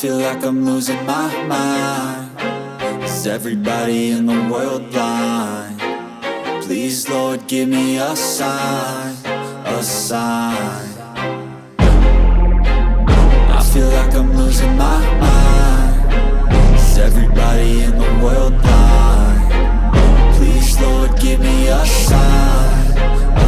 feel like I'm losing my mind. Is everybody in the world blind? Please, Lord, give me a sign, a sign. I feel like I'm losing my mind. Is everybody in the world blind? Please, Lord, give me a sign,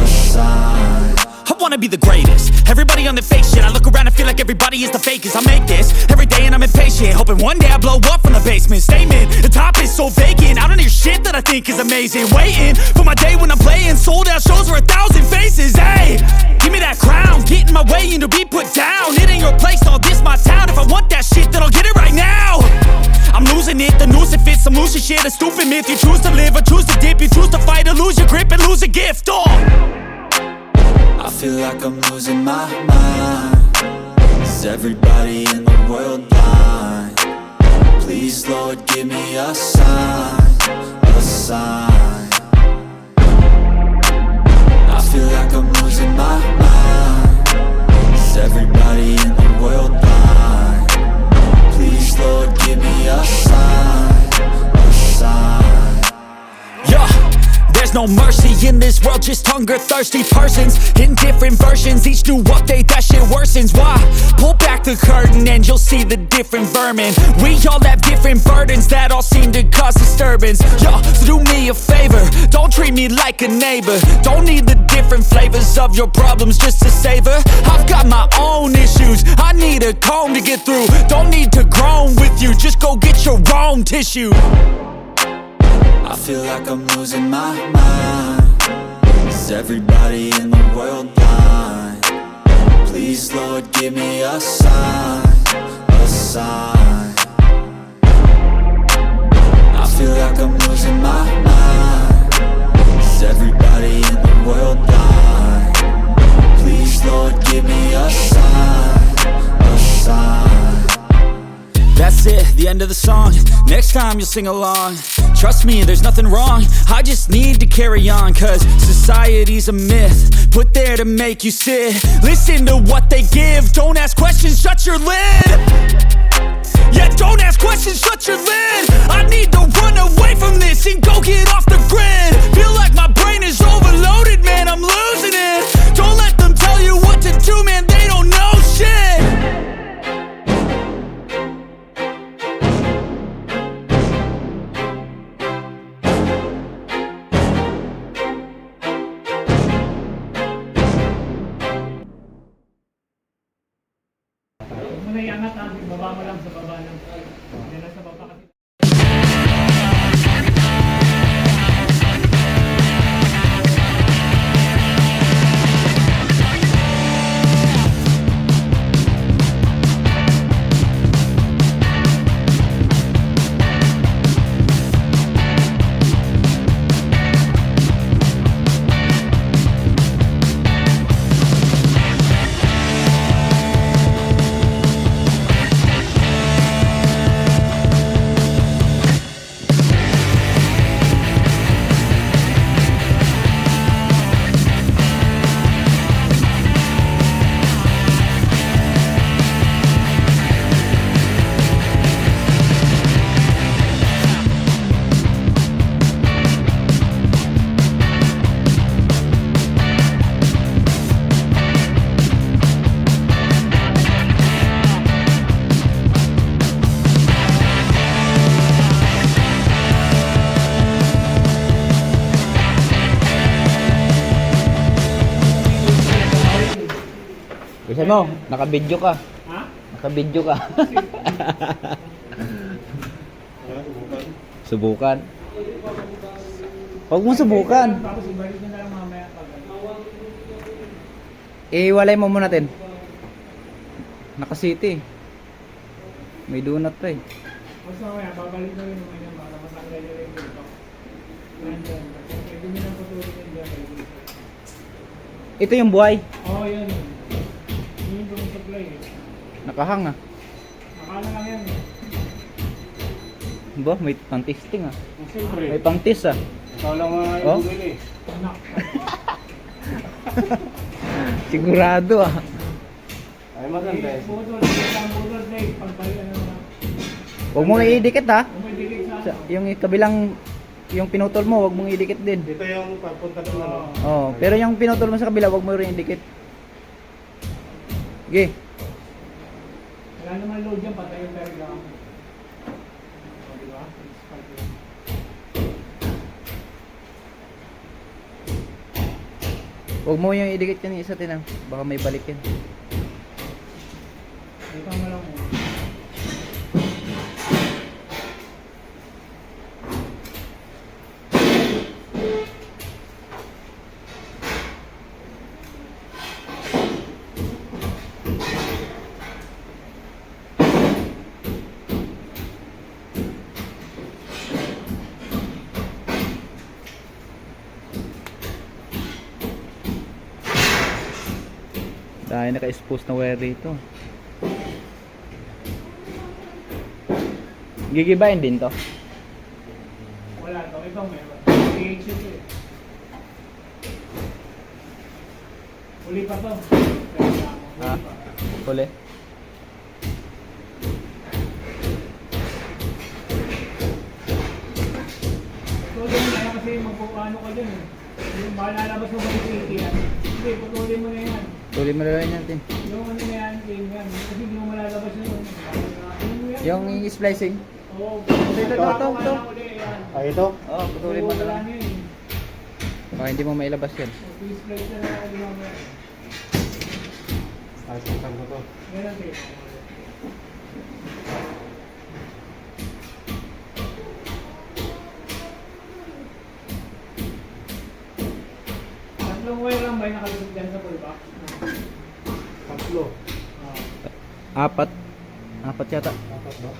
a sign. I wanna be the greatest. Everybody on the fake shit. I look around and feel like everybody is the fakest. I make this every day and I'm impatient, hoping one day I blow up from the basement. Statement, the top is so vacant. I don't hear shit that I think is amazing. Waiting for my day when I'm playing sold out shows for 1,000 faces. Hey, give me that crown, get in my way and to be put down. It ain't your place, all this my town. If I want that shit, then I'll get it right now. I'm losing it, the noose it fits. I'm losing shit, a stupid myth. You choose to live or choose to dip. You choose to fight or lose your grip and lose a gift. I feel like I'm losing my mind. Is everybody in the world blind? Please, Lord, give me a sign, a sign. I feel like I'm losing my mind. Is everybody in the world blind? Please, Lord, give me a sign, a sign. Yeah, there's no mercy in this world, just hunger-thirsty persons in different versions. Each new update, that shit worsens. Why? Pull back the curtain and you'll see the different vermin. We all have different burdens that all seem to cause disturbance. Yo, so do me a favor, don't treat me like a neighbor. Don't need the different flavors of your problems just to savor. I've got my own issues, I need a comb to get through. Don't need to groan with you, just go get your own tissue. I feel like I'm losing my mind. Is everybody in the world blind? Please, Lord, give me a sign, a sign. I feel like I'm losing my mind. Is everybody in the world blind? Please, Lord, give me a sign, a sign. That's it, the end of the song. Next time you'll sing along. Trust me, there's nothing wrong. I just need to carry on, cause society's a myth put there to make you sit. Listen to what they give. Don't ask questions, shut your lid. Yeah, don't ask questions, shut your lid. I need to run away from this and go get off the grid. Feel like my brain is overloaded, man, I'm losing it. Don't let them tell you what to do, man, they don't know shit. Iangat ang baba mo lang sa baba lang. Yan lang sa baba kasi. Bisa mo, naka-video ka. Ha? Naka-video ka. Subukan. Huwag mo subukan. Tapos ibalik nyo na lang mamaya. Iwalay mo muna natin. Naka-city. May donut pa eh. Basta mamaya, babalik na rin naman yung para matanggal nyo rin dito. Nandyan. Pwede nyo lang patuloy nyo dyan. Ito yung buhay. Oo, yun. Yun yung supply eh. Nakahang ah. Nakala lang yan eh. Ba, may pang-testing ah. Siyempre. May pang-test ah. Ikaw lang mga Oh? ibugil eh. Anak. Sigurado ah. Ay maganda eh. Putol, isang putol, Dave. Pagpalitan naman Huwag mong i-dikit ha. Kung may dikit sa Yung kabilang, yung pinutol mo, huwag mong i-dikit din. Dito yung pagpunta ng ano. Oh, pero yung pinutol mo sa kabila, huwag mo rin i-dikit. Sige. Wala naman load yan, patay yung telegram. O, diba? Spike yun. Huwag mo yung i-dikit yan isa tinang. Baka may balik yan. Dito mo lang mo. Dahil naka-expose na wire dito. Gigibayin din to. Wala to. Ito meron. PH ito eh. Uli pa to. Ah, huli. Putulin mo na yan kasi magpapano ka dyan eh. Yung malalabas mo ba yung PH yan? Hindi, putulin mo na yan. Tuloy mo na lang natin. Yung ano na yan, game yan. Kasi hindi mo malalabas yun. Yung splicing. Oo. Ito. Ah, ito? Oh, putulin mo na lang. Wala na yun. Baka hindi mo mailabas yan. Please place na lang ang limang yan. Ah, sangkang ko to. Yan ang tape. Tatlong wire lang ba yung nakalusot dyan sa pullback? Tatlo. Apat. Apat yata. Apat ba?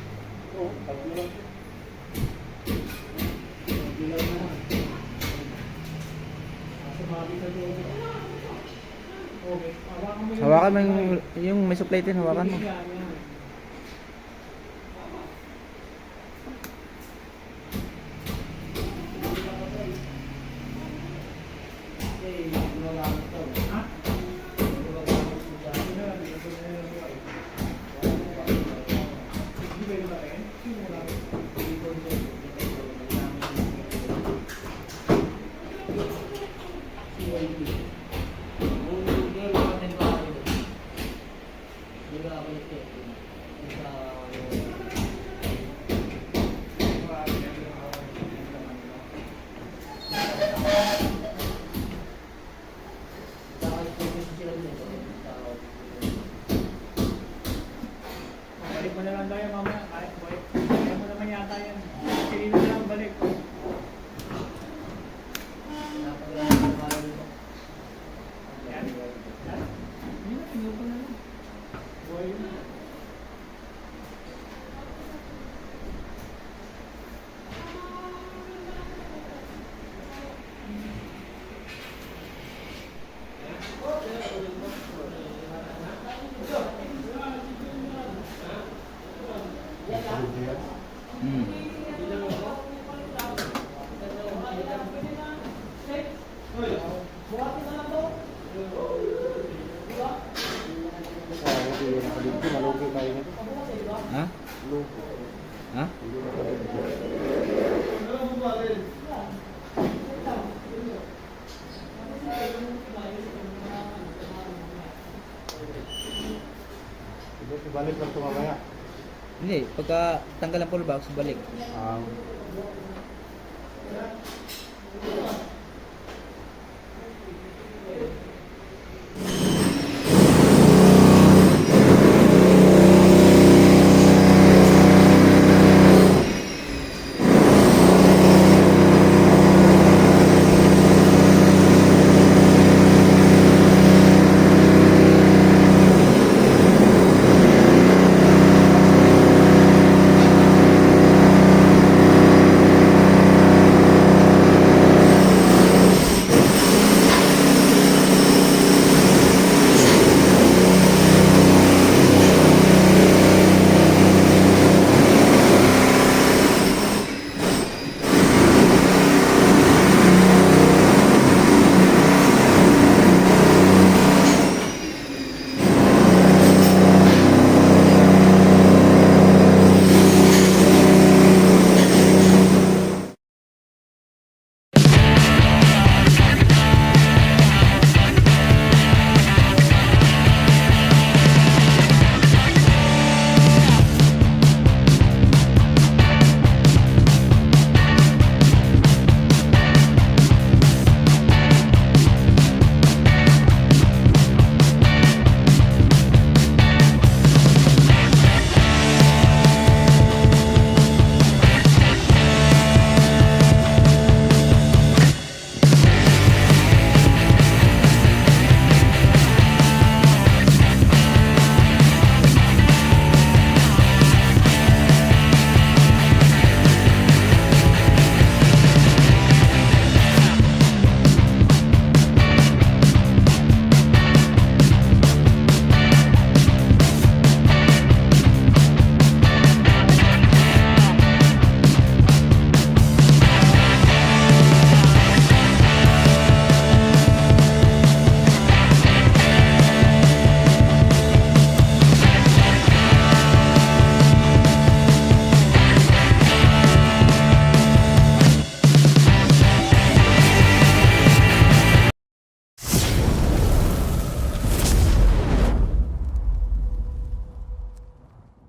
Oo, tatlo lang. Dilaw naman. Sumabi sa dulo. Okay, Hawakan mo yung may supply din, hawakan mo. Yan, yan. Ha? Balik mo na lang tayo mamaya. Kahit balik. Kaya mo naman yata yan. Sige na lang balik. Yan. Yan. Yun, yun pa na lang. Buhay yun. Hmm. Ah, hindi na nakadito. Malugi tayo nito. Ha? Lugi. Ha? Hindi na nakadito. Ibalik lang ito mamaya. Hindi, pagka tanggal ang pull box, balik. Ah,